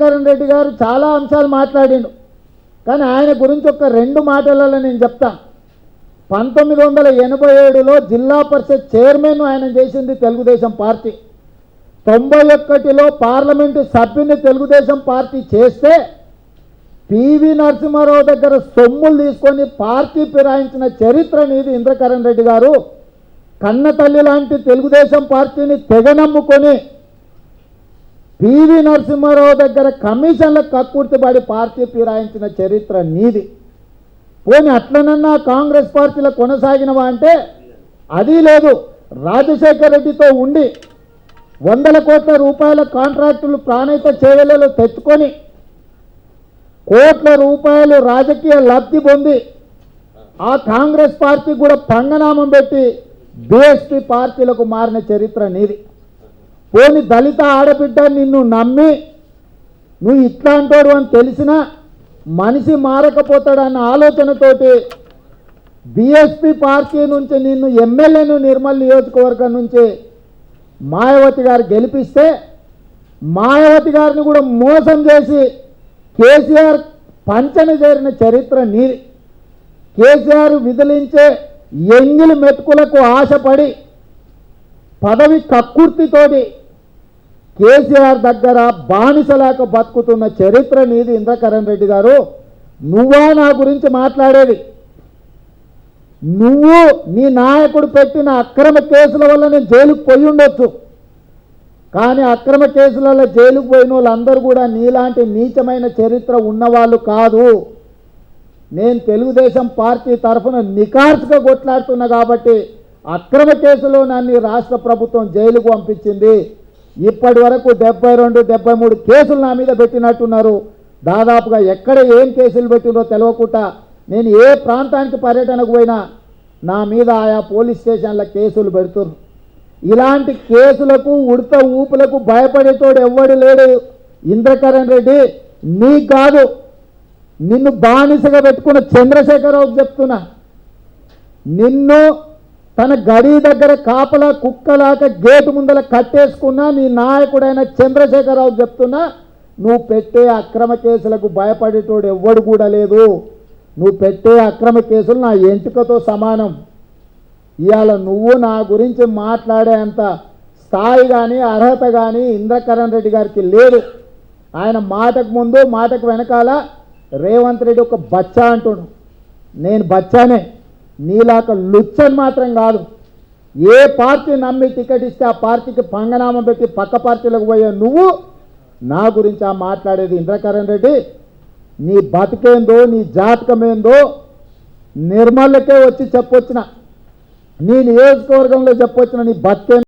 కరణ్ రెడ్డి గారు చాలా అంశాలు మాట్లాడిండు, కానీ ఆయన గురించి ఒక రెండు మాటలలో నేను చెప్తా. 1987లో జిల్లా పరిషత్ చైర్మన్ ఆయన చేసింది Telugu Desam party. 91లో parliament సభ్యుని Telugu Desam party చేస్తే పివి నరసింహారావు దగ్గర సొమ్ములు తీసుకొని పార్టీ ఫిరాయించిన చరిత్ర నీది ఇంద్రకరణ్ రెడ్డి గారు. కన్న తల్లి లాంటి తెలుగుదేశం పార్టీని తెగనమ్ముకొని పివి నరసింహారావు దగ్గర కమిషన్లకు కక్కుర్తిపడి పార్టీ ఫిరాయించిన చరిత్ర నీది. పోనీ అట్లనన్నా కాంగ్రెస్ పార్టీలో కొనసాగినవా అంటే అది లేదు. రాజశేఖర్ రెడ్డితో ఉండి 100 కోట్ల రూపాయల కాంట్రాక్టులు ప్రాణహిత చేవెళ్లలో తెచ్చుకొని కోట్ల రూపాయలు రాజకీయ లబ్ధి పొంది ఆ కాంగ్రెస్ పార్టీ కూడా పంగనామం పెట్టి బీఎస్పీ పార్టీలకు మారిన చరిత్ర నీది. పోని దళిత ఆడబిడ్డ నిన్ను నమ్మి నువ్వు ఇట్లాంటోడు అని తెలిసినా మనిషి మారకపోతాడన్న ఆలోచనతోటి బీఎస్పీ పార్టీ నుంచి నిన్ను ఎమ్మెల్యేను నిర్మల్ నియోజకవర్గం నుంచి మాయావతి గారు గెలిపిస్తే మాయావతి గారిని కూడా మోసం చేసి కేసీఆర్ పంచన చేరిన చరిత్ర నీది. కేసీఆర్ విదిలించే ఎంగిలి మెతుకులకు ఆశపడి పదవి కక్కుర్తితోటి కేసీఆర్ దగ్గర బానిసలాక బతుకుతున్న చరిత్ర నీది ఇంద్రకరణ్ రెడ్డి గారు. నువ్వా నా గురించి మాట్లాడేది? నువ్వు నీ నాయకుడు పెట్టిన అక్రమ కేసుల వల్ల నేను జైలుకు పోయి ఉండొచ్చు, కానీ అక్రమ కేసులలో జైలుకు పోయిన వాళ్ళందరూ కూడా నీలాంటి నీచమైన చరిత్ర ఉన్నవాళ్ళు కాదు. నేను తెలుగుదేశం పార్టీ తరఫున నికార్సుగా కొట్లాడుతున్నా కాబట్టి అక్రమ కేసులో నన్ను రాష్ట్ర ప్రభుత్వం జైలుకు పంపించింది. ఇప్పటి వరకు 72, 73 కేసులు నా మీద పెట్టినట్టున్నారు. దాదాపుగా ఎక్కడ ఏం కేసులు పెట్టినో తెలియకుండా నేను ఏ ప్రాంతానికి పర్యటనకు పోయినా నా మీద ఆయా పోలీస్ స్టేషన్ల కేసులు పెడుతున్నారు. ఇలాంటి కేసులకు ఉడత ఊపులకు భయపడేటోడు ఎవ్వడు లేడు ఇంద్రకరణ్ రెడ్డి. నీ కాదు, నిన్ను బానిసగా పెట్టుకున్న చంద్రశేఖరరావుకి చెప్తున్నా. నిన్ను తన గడి దగ్గర కాపలా కుక్కలాక గేటు ముందల కట్టేసుకున్నా నీ నాయకుడైన చంద్రశేఖరరావుకి చెప్తున్నా, నువ్వు పెట్టే అక్రమ కేసులకు భయపడేటోడు ఎవ్వడు కూడా లేదు. నువ్వు పెట్టే అక్రమ కేసులు నా ఎంటుకతో సమానం. ఇవాళ నువ్వు నా గురించి మాట్లాడే అంత స్థాయి కానీ అర్హత కానీ ఇంద్రకరణ్ రెడ్డి గారికి లేదు. ఆయన మాటకు ముందు మాటకు వెనకాల రేవంత్ రెడ్డి ఒక బచ్చా అంటుడు. నేను బచ్చానే, నీలాక లుచ్చని మాత్రం కాదు. ఏ పార్టీ నమ్మి టికెట్ ఇస్తే ఆ పార్టీకి పంగనామం పెట్టి పక్క పార్టీలకు పోయే నువ్వు నా గురించి ఆ మాట్లాడేది ఇంద్రకరణ్ రెడ్డి? నీ బతికేందో నీ జాతకమేందో నిర్మల్లకే వచ్చి చెప్పొచ్చిన, నీ నియోజకవర్గంలో చెప్పొచ్చిన నీ బతికేందో